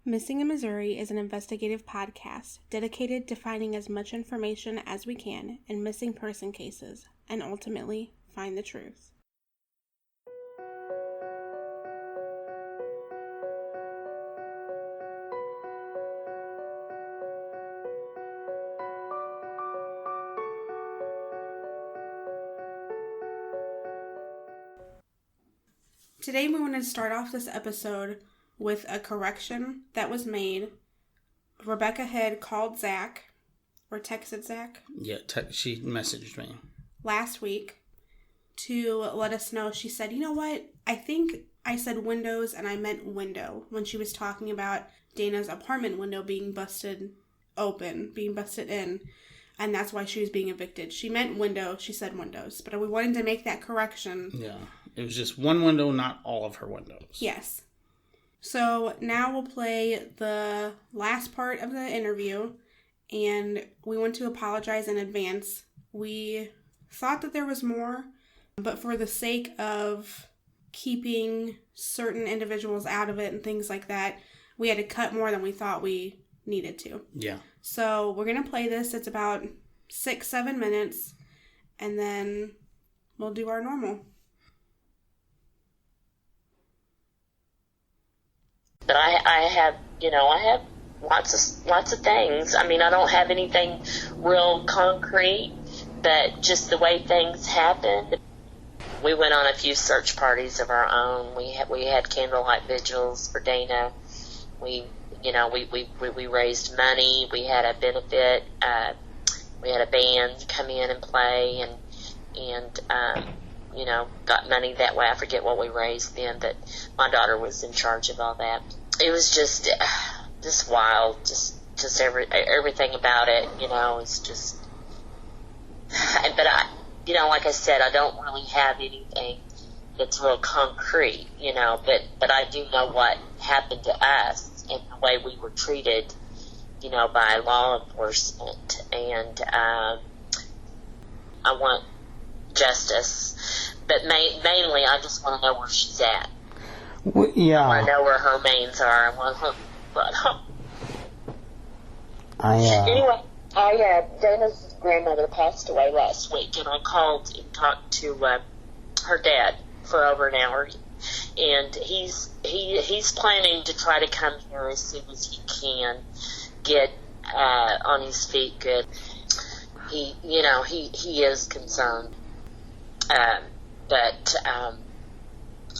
Missing in Missouri is an investigative podcast dedicated to finding as much information as we can in missing person cases and ultimately find the truth. Today we want to start off this episode with a correction that was made. Rebecca had called Zach, or texted Zach. Yeah, she messaged me last week to let us know. She said, you know what? I think I said windows and I meant window when she was talking about Dana's apartment window being busted open, being busted in, and that's why she was being evicted. She meant window. She said windows, but we wanted to make that correction. Yeah, it was just one window, not all of her windows. Yes. So now we'll play the last part of the interview, and we want to apologize in advance. We thought that there was more, but for the sake of keeping certain individuals out of it and things like that, we had to cut more than we thought we needed to. Yeah. So we're going to play this. It's about 6-7 minutes, and then we'll do our normal. But I have lots of things. I mean, I don't have anything real concrete, but just the way things happened. We went on a few search parties of our own. We had candlelight vigils for Dana. We raised money. We had a benefit. We had a band come in and play, and got money that way. I forget what we raised then, but my daughter was in charge of all that. It was just wild, just everything about it, is just, but like I said, I don't really have anything that's real concrete, but I do know what happened to us and the way we were treated, by law enforcement, and I want justice, but mainly I just want to know where she's at. Well, yeah. I want to know where her mains are. Anyway, Dana's grandmother passed away last week, and I called and talked to her dad for over an hour, and he's planning to try to come here as soon as he can get on his feet good. He is concerned, but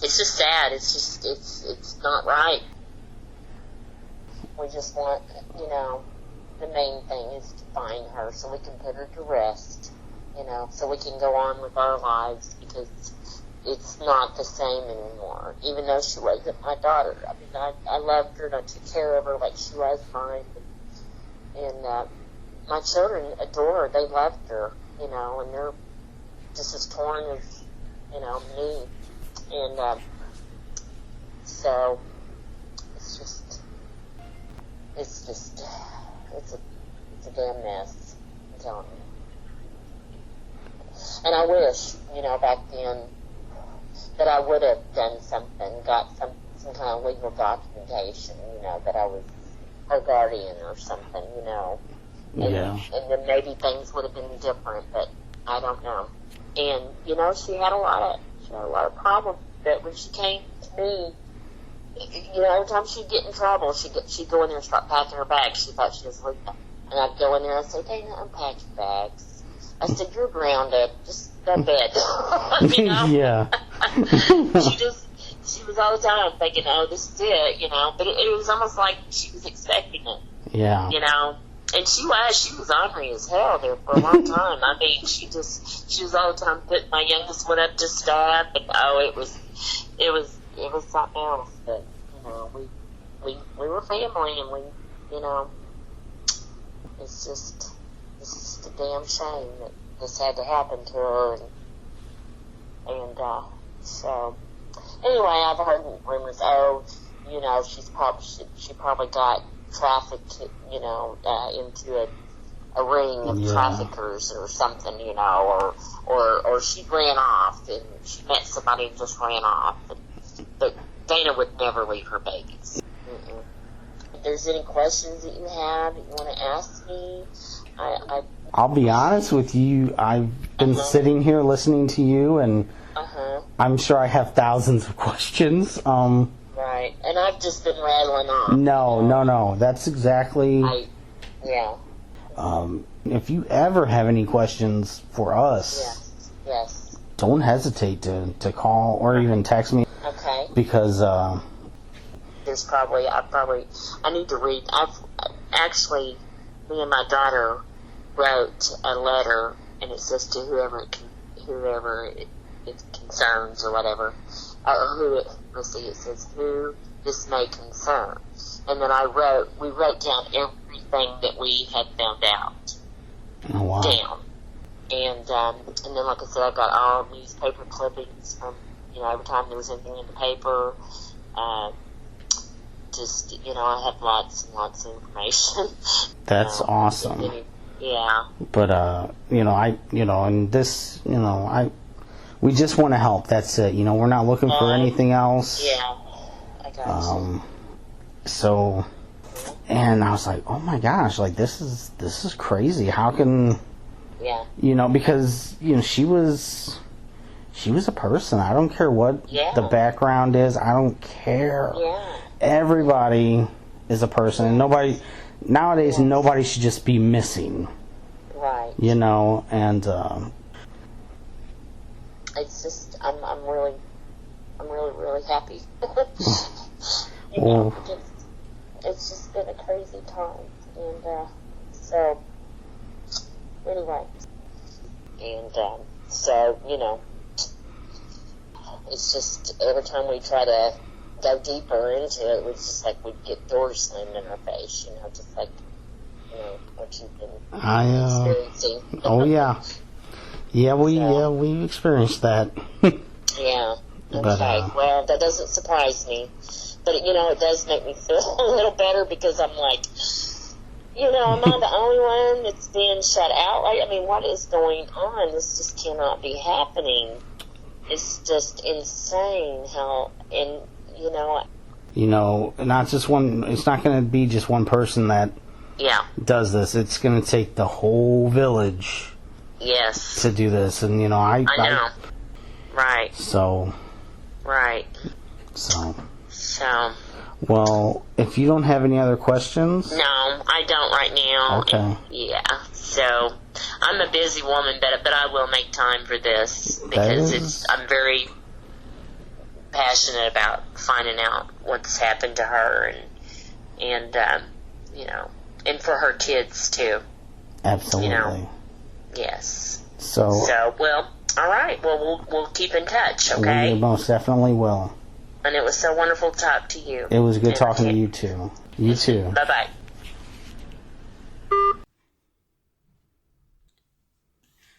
it's just sad. It's not right. We just want, the main thing is to find her so we can put her to rest, so we can go on with our lives, because it's not the same anymore. Even though she wasn't my daughter. I mean, I loved her and I took care of her like she was mine. And my children adore her. They loved her, and they're just as torn as, me. And so it's a damn mess, I'm telling you. And I wish, back then that I would have done something, got some kind of legal documentation, that I was her guardian or something, And, yeah. And then maybe things would have been different, but I don't know. And, she had a lot of problems, but when she came to me, every time she'd get in trouble, she'd go in there and start packing her bags. She thought she was leaving. And I'd go in there and I'd say, Dana, unpack your bags. I said, you're grounded. Just go to bed. Yeah. She was all the time thinking, oh, this is it, But it was almost like she was expecting it. Yeah. And she was ornery as hell there for a long time. I mean, she was all the time putting my youngest one up to stuff, and it was something else. But we were family, and it's just a damn shame that this had to happen to her, and so anyway, I've heard rumors. She probably got trafficked, into a ring of traffickers or something, or she ran off and she met somebody and just ran off. But Dana would never leave her babies. there's any questions that you have that you want to ask me, I'll be honest with you. I've been sitting here listening to you, and I'm sure I have thousands of questions. Right, and I've just been rattling on. No. That's exactly. Yeah. If you ever have any questions for us, Yes. don't hesitate to call or even text me. Okay. Because There's probably I need to read. Actually, me and my daughter wrote a letter, and it says to whoever it concerns or whatever, let's see, it says who this may concern, and then we wrote down everything that we had found out down, and then like I said, I got all newspaper clippings from every time there was anything in the paper. Just I have lots and lots of information. That's awesome. Yeah. But and this, we just want to help. That's it. We're not looking for anything else. Yeah. I got you. So, and I was like, oh my gosh, like this is crazy. How can? Yeah. Because she was a person. I don't care what the background is. I don't care. Yeah. Everybody is a person, and nowadays nobody should just be missing. Right. And it's just I'm really happy. It's just been a crazy time, and so anyway, and so it's just every time we try to go deeper into it, it's just like we'd get doors slammed in our face, just like what you've been experiencing. Oh yeah. Yeah, we experienced that. Yeah. Okay. Well, that doesn't surprise me, but it does make me feel a little better, because I'm like, am I the only one that's being shut out? Right? I mean, what is going on? This just cannot be happening. It's just insane how, and not just one. It's not going to be just one person that does this. It's going to take the whole village. Yes. To do this, and I know. Right. So. Right. So. So. Well, if you don't have any other questions. No, I don't right now. Okay. Yeah. So I'm a busy woman, but I will make time for this, because I'm very passionate about finding out what's happened to her, and and for her kids too. Absolutely. Yes. So well, all right. Well, we'll keep in touch. Okay. We most definitely will. And it was so wonderful to talk to you. It was good talking to you too. You too. Bye-bye.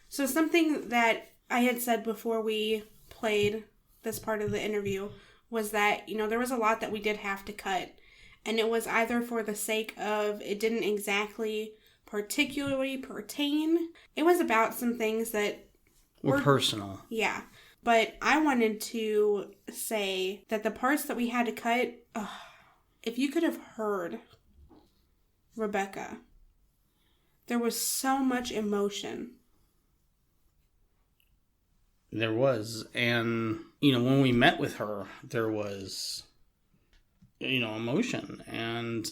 So something that I had said before we played this part of the interview was that, there was a lot that we did have to cut. And it was either for the sake of it didn't exactly particularly pertain. It was about some things that were personal. Yeah. But I wanted to say that the parts that we had to cut, if you could have heard Rebecca, there was so much emotion. There was. And, when we met with her, there was, emotion. And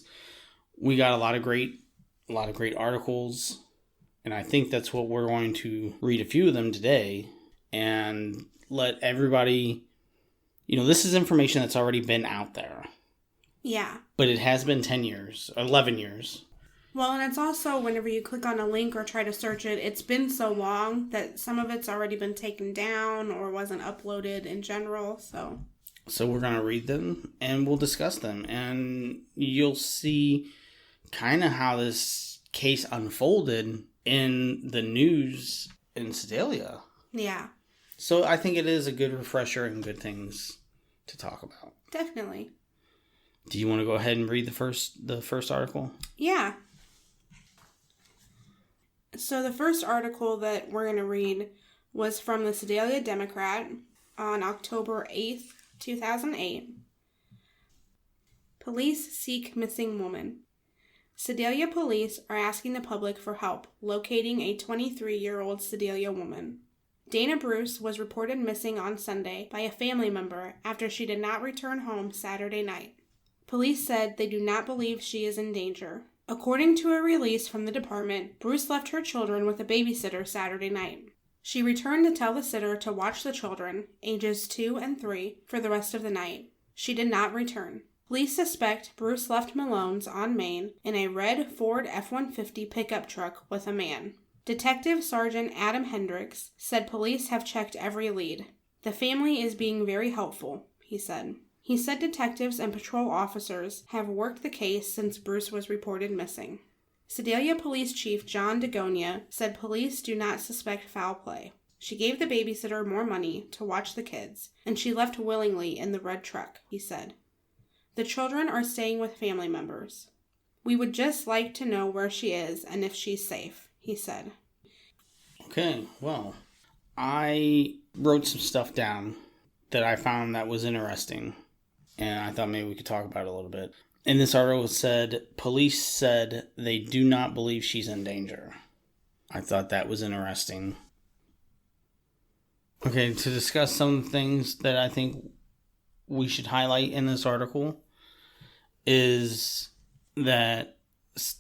we got a lot of great articles. And I think that's what we're going to read a few of them today and let everybody, this is information that's already been out there. Yeah. But it has been 10 years, 11 years. Well, and it's also whenever you click on a link or try to search it, it's been so long that some of it's already been taken down or wasn't uploaded in general, so. So we're going to read them and we'll discuss them. And you'll see kind of how this case unfolded in the news in Sedalia. Yeah. So I think it is a good refresher and good things to talk about. Definitely. Do you want to go ahead and read the first article? Yeah. So the first article that we're going to read was from the Sedalia Democrat on October 8th, 2008. Police seek missing woman. Sedalia police are asking the public for help locating a 23-year-old Sedalia woman. Dana Bruce was reported missing on Sunday by a family member after she did not return home Saturday night. Police said they do not believe she is in danger. According to a release from the department, Bruce left her children with a babysitter Saturday night. She returned to tell the sitter to watch the children, ages 2 and 3, for the rest of the night. She did not return. Police suspect Bruce left Malone's on Main in a red Ford F-150 pickup truck with a man. Detective Sergeant Adam Hendricks said police have checked every lead. The family is being very helpful, he said. He said detectives and patrol officers have worked the case since Bruce was reported missing. Sedalia Police Chief John DeGonia said police do not suspect foul play. She gave the babysitter more money to watch the kids, and she left willingly in the red truck, he said. The children are staying with family members. We would just like to know where she is and if she's safe, he said. Okay, well, I wrote some stuff down that I found that was interesting, and I thought maybe we could talk about it a little bit. In this article, police said they do not believe she's in danger. I thought that was interesting. Okay, to discuss some things that I think we should highlight in this article is that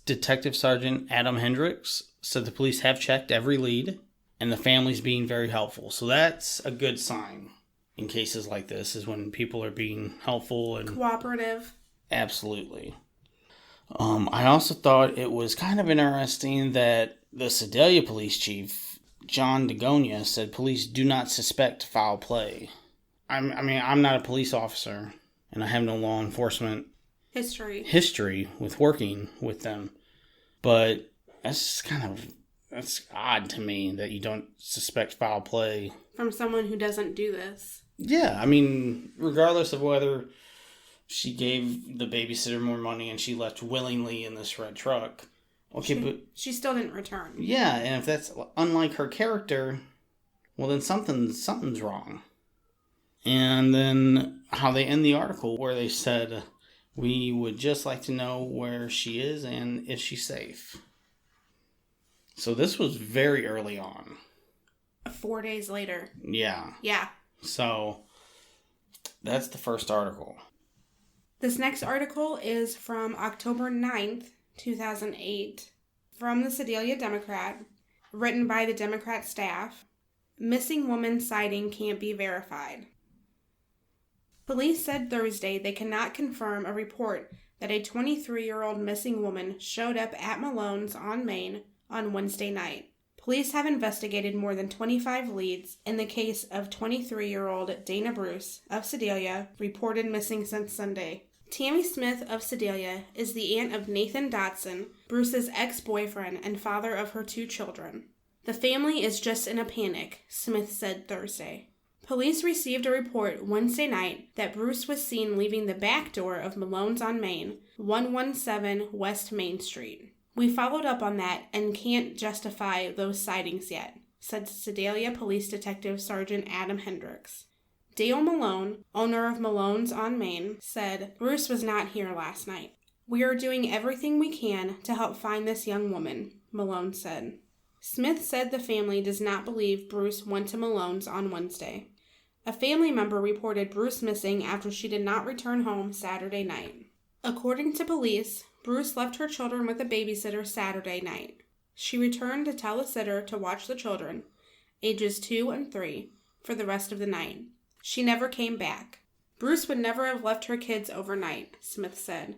Detective Sergeant Adam Hendricks said the police have checked every lead and the family's being very helpful. So that's a good sign in cases like this, is when people are being helpful and cooperative. Absolutely. I also thought it was kind of interesting that the Sedalia police chief, John DeGonia, said police do not suspect foul play. I'm not a police officer, and I have no law enforcement history with working with them. But that's odd to me that you don't suspect foul play. From someone who doesn't do this. Yeah, regardless of whether she gave the babysitter more money and she left willingly in this red truck. Okay, but she still didn't return. Yeah, and if that's unlike her character, well then something's wrong. And then how they end the article, where they said, we would just like to know where she is and if she's safe. So this was very early on. 4 days later. Yeah. Yeah. So that's the first article. This next article is from October 9th, 2008, from the Sedalia Democrat, written by the Democrat staff. Missing woman sighting can't be verified. Police said Thursday they cannot confirm a report that a 23-year-old missing woman showed up at Malone's on Main on Wednesday night. Police have investigated more than 25 leads in the case of 23-year-old Dana Bruce of Sedalia, reported missing since Sunday. Tammy Smith of Sedalia is the aunt of Nathan Dotson, Bruce's ex-boyfriend and father of her 2 children. The family is just in a panic, Smith said Thursday. Police received a report Wednesday night that Bruce was seen leaving the back door of Malone's on Main, 117 West Main Street. We followed up on that and can't justify those sightings yet, said Sedalia Police Detective Sergeant Adam Hendricks. Dale Malone, owner of Malone's on Main, said Bruce was not here last night. We are doing everything we can to help find this young woman, Malone said. Smith said the family does not believe Bruce went to Malone's on Wednesday. A family member reported Bruce missing after she did not return home Saturday night. According to police, Bruce left her children with a babysitter Saturday night. She returned to tell the sitter to watch the children, ages 2 and 3, for the rest of the night. She never came back. Bruce would never have left her kids overnight, Smith said.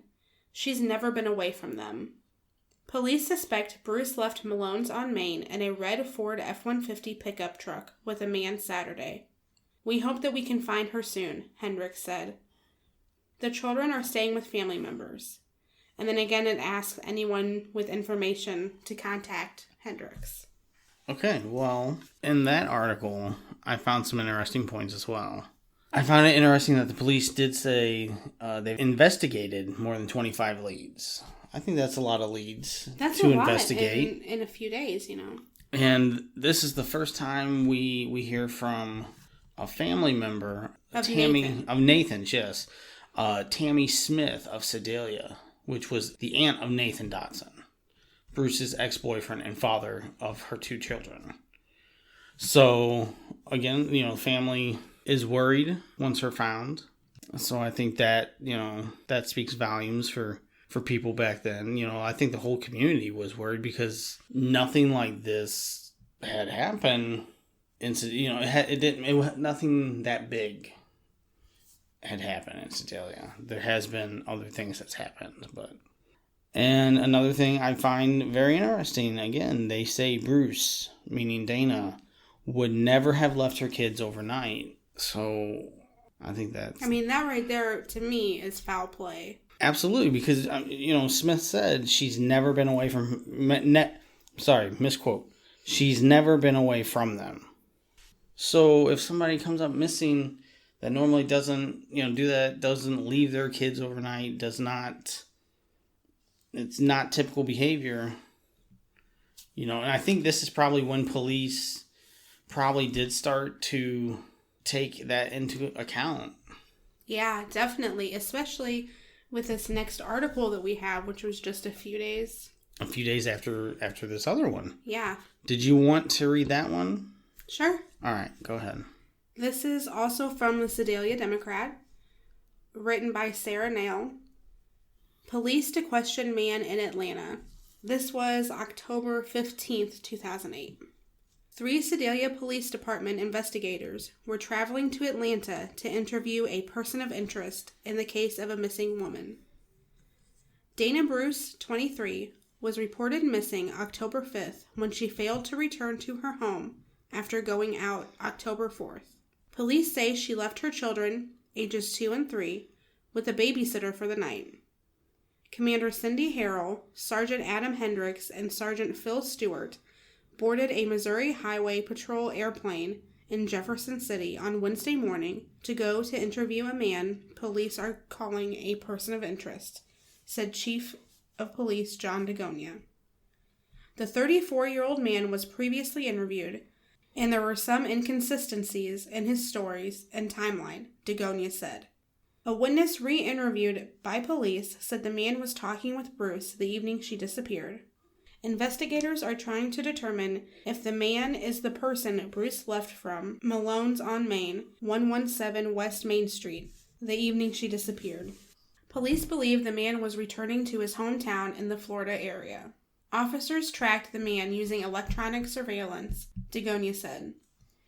She's never been away from them. Police suspect Bruce left Malone's on Main in a red Ford F-150 pickup truck with a man Saturday. We hope that we can find her soon, Hendricks said. The children are staying with family members. And then again it asks anyone with information to contact Hendricks. Okay, well, in that article, I found some interesting points as well. I found it interesting that the police did say they've investigated more than 25 leads. I think that's a lot of leads to investigate. In a few days, And this is the first time we hear from a family member of Nathan, yes. Tammy Smith of Sedalia, which was the aunt of Nathan Dotson, Bruce's ex-boyfriend and father of her 2 children. So, again, family is worried once they're found. So I think that, that speaks volumes for people back then. I think the whole community was worried because nothing like this had happened. Nothing that big had happened in Sedalia. There has been other things that's happened, and another thing I find very interesting, again, they say Bruce, meaning Dana, would never have left her kids overnight. So I think that's... that right there, to me, is foul play. Absolutely, because, Smith said she's never been away from... misquote. She's never been away from them. So if somebody comes up missing that normally doesn't, do that, doesn't leave their kids overnight, it's not typical behavior, and I think this is probably when police probably did start to take that into account. Yeah, definitely, especially with this next article that we have, which was just a few days after this other one. Yeah. Did you want to read that one? Sure. All right, go ahead. This is also from the Sedalia Democrat, written by Sarah Nail. Police to question man in Atlanta. This was October 15th, 2008. 3 Sedalia Police Department investigators were traveling to Atlanta to interview a person of interest in the case of a missing woman. Dana Bruce, 23, was reported missing October 5th when she failed to return to her home after going out October 4th. Police say she left her children, ages 2 and 3, with a babysitter for the night. Commander Cindy Harrell, Sergeant Adam Hendricks, and Sergeant Phil Stewart boarded a Missouri Highway Patrol airplane in Jefferson City on Wednesday morning to go to interview a man police are calling a person of interest, said Chief of Police John DeGonia. The 34-year-old man was previously interviewed, and there were some inconsistencies in his stories and timeline, DeGonia said. A witness re-interviewed by police said the man was talking with Bruce the evening she disappeared. Investigators are trying to determine if the man is the person Bruce left from Malone's on Main, 117 West Main Street, the evening she disappeared. Police believe the man was returning to his hometown in the Florida area. Officers tracked the man using electronic surveillance, DeGonia said.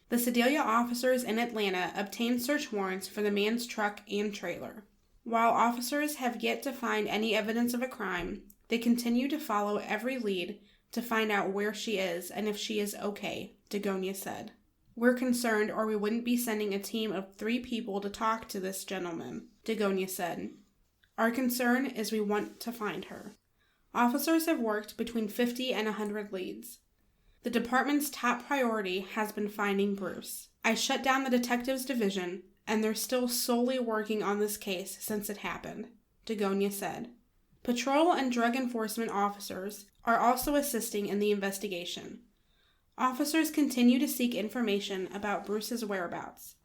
The Sedalia officers in Atlanta obtained search warrants for the man's truck and trailer. While officers have yet to find any evidence of a crime, they continue to follow every lead to find out where she is and if she is okay, DeGonia said. We're concerned or we wouldn't be sending a team of 3 people to talk to this gentleman, DeGonia said. Our concern is we want to find her. Officers have worked between 50 and 100 leads. The department's top priority has been finding Bruce. I shut down the detectives division, and they're still solely working on this case since it happened, DeGonia said. Patrol and drug enforcement officers are also assisting in the investigation. Officers continue to seek information about Bruce's whereabouts.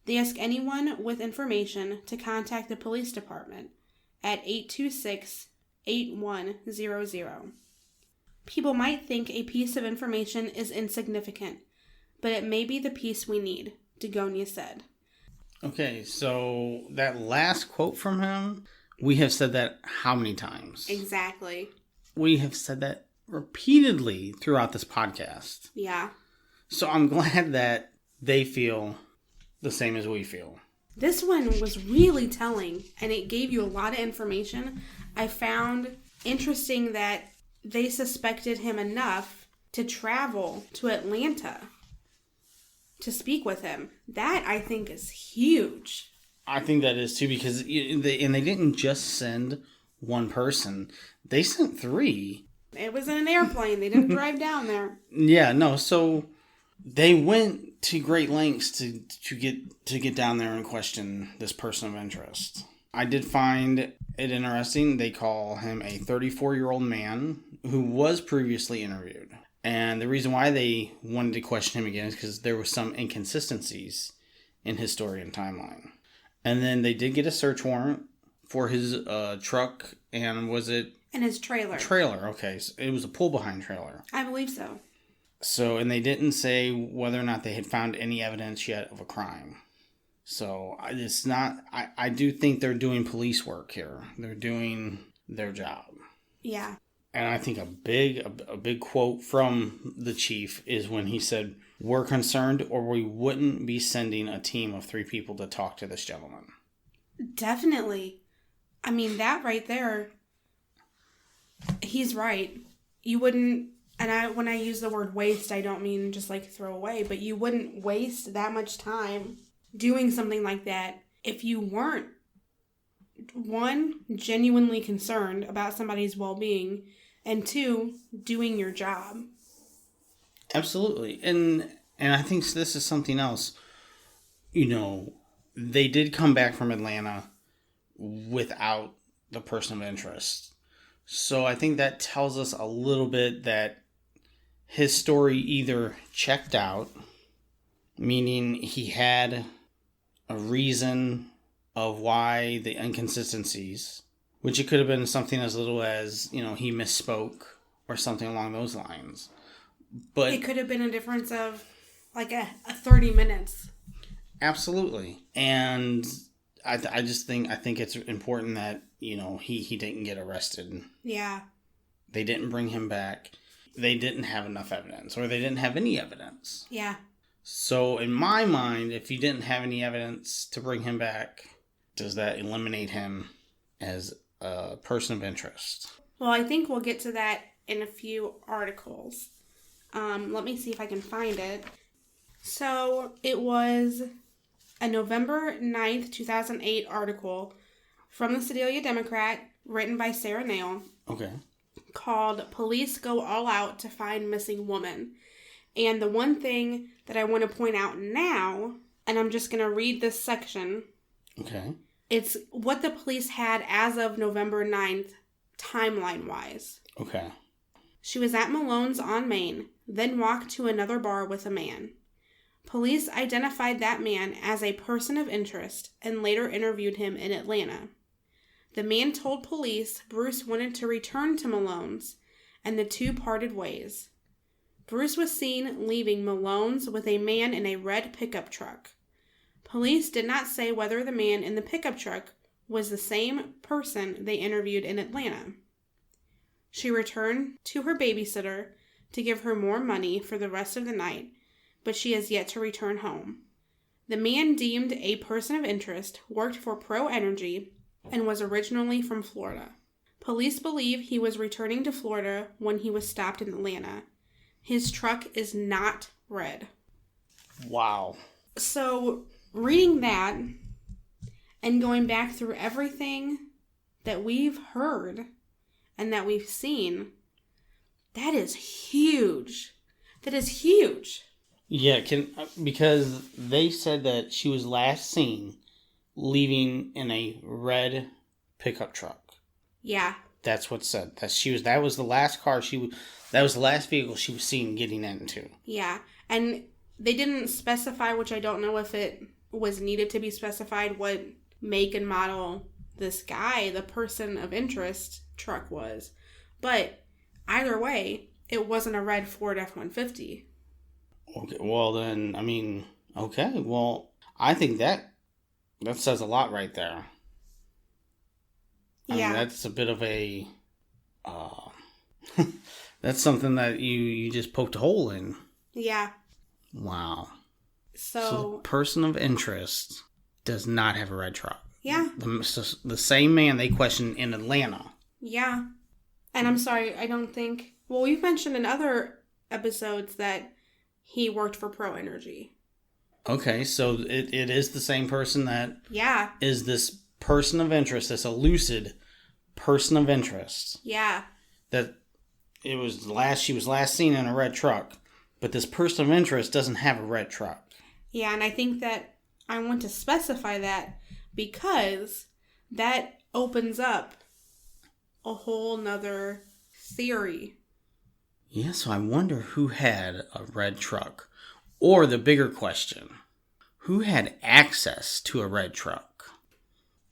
They ask anyone with information to contact the police department at 826-8100. People might think a piece of information is insignificant, but it may be the piece we need, DeGonia said. Okay, so that last quote from him, we have said that how many times? Exactly. We have said that repeatedly throughout this podcast. Yeah. So I'm glad that they feel the same as we feel. This one was really telling, and it gave you a lot of information. I found interesting that they suspected him enough to travel to Atlanta to speak with him. That, I think, is huge. I think that is too, because they didn't just send one person. They sent 3. It was in an airplane. They didn't drive down there. Yeah, no. So they went to great lengths to get down there and question this person of interest. I did find it interesting. They call him a 34-year-old man who was previously interviewed. And the reason why they wanted to question him again is because there were some inconsistencies in his story and timeline. And then they did get a search warrant for his truck And was it In his trailer. trailer? Okay, so it was a pull-behind trailer. I believe so. So, and they didn't say whether or not they had found any evidence yet of a crime. So, it's not... I do think they're doing police work here. They're doing their job. Yeah. And I think a big quote from the chief is when he said, "We're concerned, or we wouldn't be sending a team of 3 people to talk to this gentleman." Definitely. I mean, that right there, he's right. You wouldn't, and when I use the word waste, I don't mean just like throw away, but you wouldn't waste that much time doing something like that if you weren't, one, genuinely concerned about somebody's well-being, and 2, doing your job. Absolutely. And I think this is something else. You know, they did come back from Atlanta without the person of interest. So I think that tells us a little bit that his story either checked out, meaning he had a reason of why the inconsistencies, which it could have been something as little as, you know, he misspoke or something along those lines. But it could have been a difference of like a 30 minutes. Absolutely. And I think it's important that, you know, he didn't get arrested. Yeah. They didn't bring him back. They didn't have enough evidence, or they didn't have any evidence. Yeah. So in my mind, if you didn't have any evidence to bring him back, does that eliminate him as a person of interest? Well, I think we'll get to that in a few articles. Let me see if I can find it. So it was a November 9th, 2008 article from the Sedalia Democrat, written by Sarah Nail. Okay. Called "Police Go All Out to Find Missing Woman." And the one thing that I want to point out now, and I'm just going to read this section. Okay. It's what the police had as of November 9th, timeline-wise. Okay. She was at Malone's on Main, then walked to another bar with a man. Police identified that man as a person of interest and later interviewed him in Atlanta. The man told police Bruce wanted to return to Malone's, and the two parted ways. Bruce was seen leaving Malone's with a man in a red pickup truck. Police did not say whether the man in the pickup truck was the same person they interviewed in Atlanta. She returned to her babysitter to give her more money for the rest of the night, but she has yet to return home. The man deemed a person of interest worked for Pro Energy and was originally from Florida. Police believe he was returning to Florida when he was stopped in Atlanta. His truck is not red. Wow. So, reading that and going back through everything that we've heard and that we've seen, that is huge. That is huge. Yeah, because they said that she was last seen leaving in a red pickup truck. Yeah. That's what's said. That was the last car that was the last vehicle she was seen getting into. Yeah. And they didn't specify, which I don't know if it was needed to be specified, what make and model this guy, the person of interest truck was. But either way, it wasn't a red Ford F-150. Okay, well then, I mean, okay, well, I think that says a lot right there. I mean, that's a bit of a, that's something that you just poked a hole in. Yeah. Wow. So the person of interest does not have a red truck. Yeah. The same man they questioned in Atlanta. Yeah. And I'm sorry, I don't think, well, we've mentioned in other episodes that he worked for Pro Energy. Okay, so it is the same person that is this person of interest, this elusive person of interest. Yeah. That she was last seen in a red truck, but this person of interest doesn't have a red truck. Yeah, and I think that I want to specify that because that opens up a whole nother theory. Yeah, so I wonder who had a red truck. Or the bigger question, who had access to a red truck?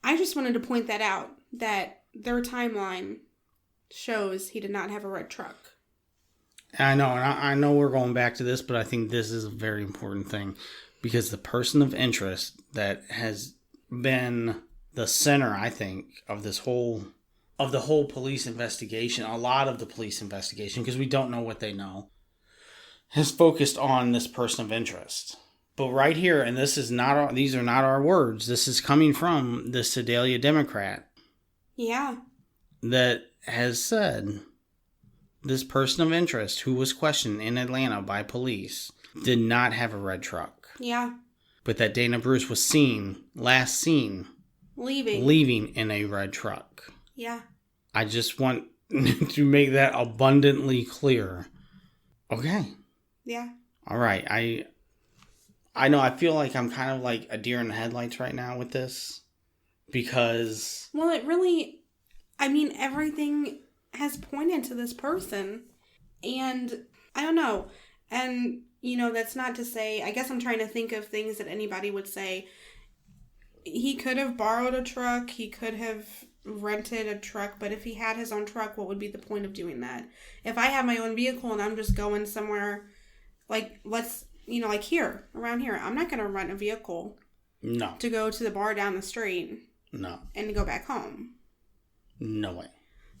I just wanted to point that out, that their timeline shows he did not have a red truck. I know, and I know we're going back to this, but I think this is a very important thing, because the person of interest that has been the center, I think, of the whole police investigation, a lot of the police investigation, because we don't know what they know, has focused on this person of interest. But right here, and these are not our words, this is coming from the Sedalia Democrat. Yeah. That has said this person of interest who was questioned in Atlanta by police did not have a red truck. Yeah. But that Dana Bruce was last seen leaving in a red truck. Yeah. I just want to make that abundantly clear. Okay. Yeah. All right. I know I feel like I'm kind of like a deer in the headlights right now with this, because... Well, it really... I mean, everything has pointed to this person. And I don't know. And, you know, that's not to say... I guess I'm trying to think of things that anybody would say. He could have borrowed a truck. He could have rented a truck. But if he had his own truck, what would be the point of doing that? If I have my own vehicle and I'm just going somewhere, like, let's... You know, like here, around here, I'm not going to rent a vehicle. No. To go to the bar down the street. No. And to go back home. No way.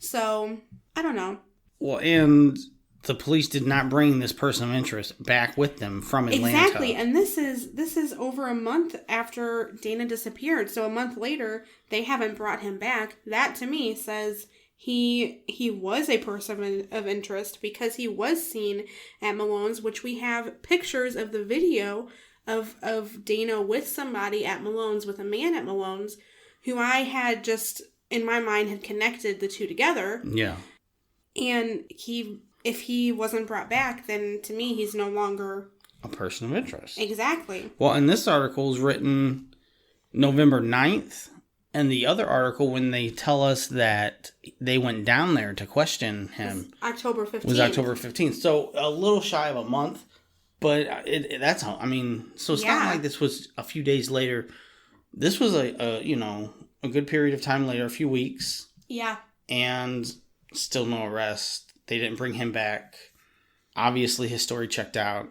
So, I don't know. Well, and the police did not bring this person of interest back with them from Atlanta. Exactly, and this is over a month after Dana disappeared. So a month later, they haven't brought him back. That, to me, says... He was a person of interest because he was seen at Malone's, which we have pictures of the video of Dana with somebody at Malone's, with a man at Malone's, who I had just, in my mind, had connected the two together. Yeah. And if he wasn't brought back, then to me, he's no longer... a person of interest. Exactly. Well, and this article is written November 9th. And the other article, when they tell us that they went down there to question him... October 15th. Was October 15th. So a little shy of a month. But that's how... I mean, so it's not like this was a few days later. This was a good period of time later, a few weeks. Yeah. And still no arrest. They didn't bring him back. Obviously, his story checked out.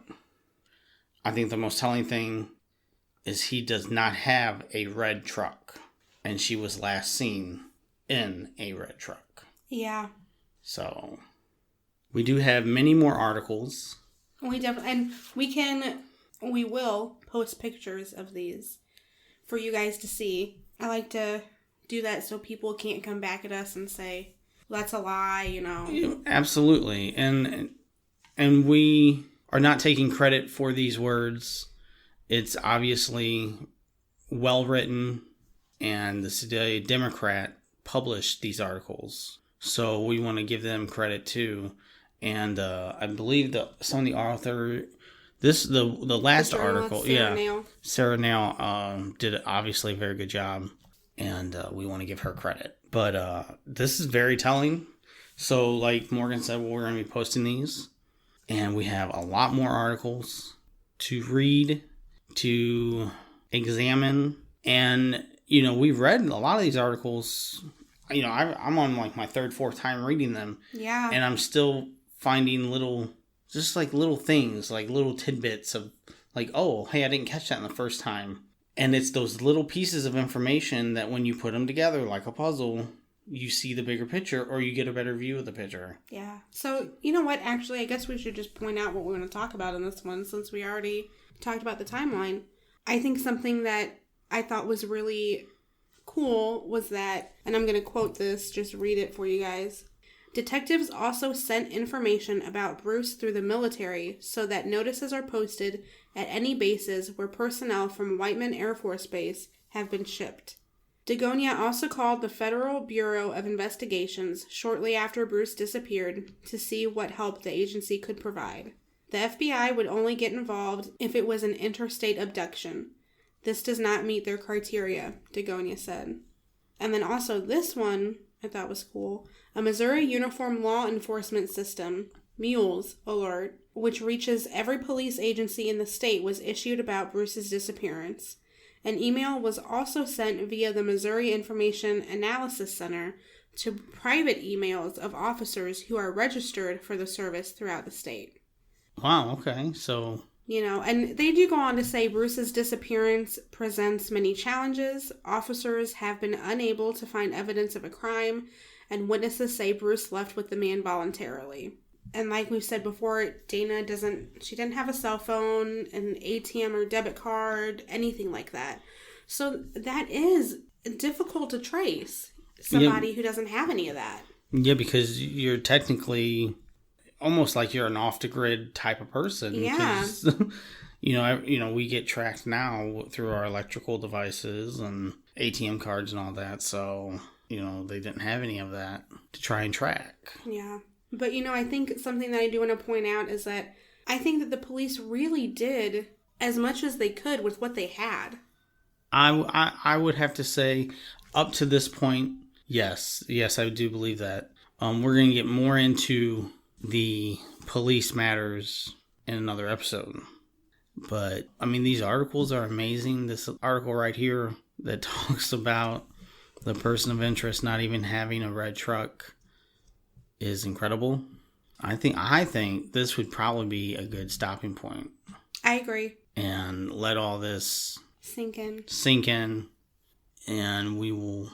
I think the most telling thing is he does not have a red truck. And she was last seen in a red truck. Yeah. So, we do have many more articles. We will post pictures of these for you guys to see. I like to do that so people can't come back at us and say, that's a lie, you know. Absolutely. And we are not taking credit for these words. It's obviously well written. And the Sedalia Democrat published these articles. So we want to give them credit too. And I believe some of the author... the last article... Sarah Nail did obviously a very good job. And we want to give her credit. But this is very telling. So like Morgan said, we're going to be posting these. And we have a lot more articles to read, to examine, and... You know, we've read a lot of these articles. You know, I'm on like my third, fourth time reading them. Yeah. And I'm still finding little things, like little tidbits of like, oh, hey, I didn't catch that in the first time. And it's those little pieces of information that when you put them together like a puzzle, you see the bigger picture or you get a better view of the picture. Yeah. So, you know what? Actually, I guess we should just point out what we're going to talk about in this one since we already talked about the timeline. I think something that I thought was really cool was that, and I'm going to quote this, just read it for you guys. Detectives also sent information about Bruce through the military so that notices are posted at any bases where personnel from Whiteman Air Force Base have been shipped. Dagonia also called the Federal Bureau of Investigations shortly after Bruce disappeared to see what help the agency could provide. The FBI would only get involved if it was an interstate abduction. This does not meet their criteria, Dagonia said. And then also this one, I thought was cool. A Missouri Uniform Law Enforcement System, MULES, alert, which reaches every police agency in the state, was issued about Bruce's disappearance. An email was also sent via the Missouri Information Analysis Center to private emails of officers who are registered for the service throughout the state. Wow, okay. So, And they do go on to say Bruce's disappearance presents many challenges. Officers have been unable to find evidence of a crime, and witnesses say Bruce left with the man voluntarily. And like we've said before, Dana didn't have a cell phone, an ATM or debit card, anything like that. So that is difficult to trace somebody who doesn't have any of that. Yeah, because you're technically almost like you're an off-the-grid type of person. Yeah. We get tracked now through our electrical devices and ATM cards and all that. So, they didn't have any of that to try and track. Yeah. But, I think something that I do want to point out is that I think that the police really did as much as they could with what they had. I would have to say, up to this point, yes, I do believe that. We're going to get more into the police matters in another episode. But, these articles are amazing. This article right here that talks about the person of interest not even having a red truck is incredible. I think this would probably be a good stopping point. I agree. And let all this sink in. And we will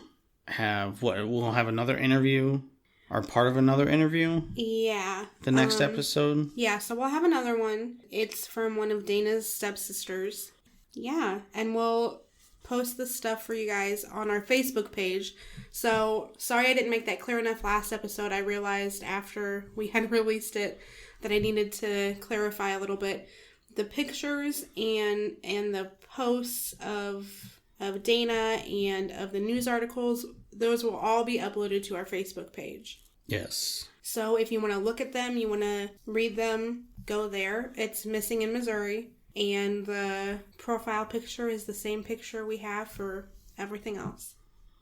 have we'll have another interview, or part of another interview. Yeah. The next episode. Yeah, so we'll have another one. It's from one of Dana's stepsisters. Yeah, and we'll post this stuff for you guys on our Facebook page. So, sorry I didn't make that clear enough last episode. I realized after we had released it that I needed to clarify a little bit. The pictures and the posts of Dana and of the news articles, those will all be uploaded to our Facebook page. Yes. So if you want to look at them, you want to read them, go there. It's Missing in Missouri. And the profile picture is the same picture we have for everything else.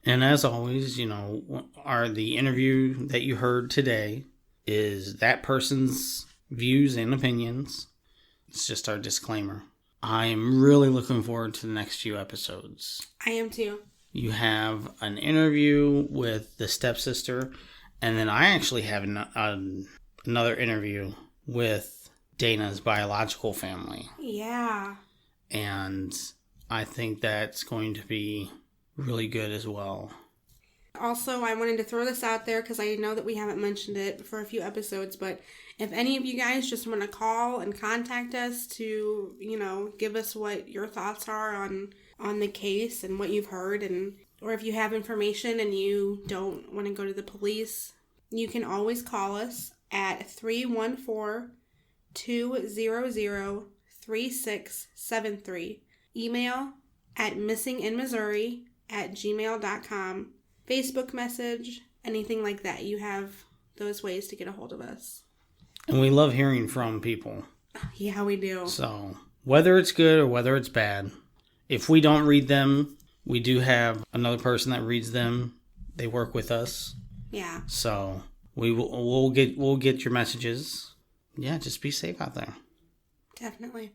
And as always, the interview that you heard today is that person's views and opinions. It's just our disclaimer. I am really looking forward to the next few episodes. I am too. You have an interview with the stepsister, and then I actually have another interview with Dana's biological family. Yeah. And I think that's going to be really good as well. Also, I wanted to throw this out there because I know that we haven't mentioned it for a few episodes, but if any of you guys just want to call and contact us to, give us what your thoughts are on the case and what you've heard, or if you have information and you don't want to go to the police, you can always call us at 314-200-3673. Email at missinginmissouri@gmail.com. Facebook message, anything like that. You have those ways to get a hold of us. And we love hearing from people. Yeah, we do. So, whether it's good or whether it's bad, if we don't read them, we do have another person that reads them. They work with us. Yeah. So, we'll get your messages. Yeah, just be safe out there. Definitely.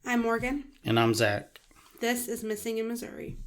I'm Morgan. And I'm Zach. This is Missing in Missouri.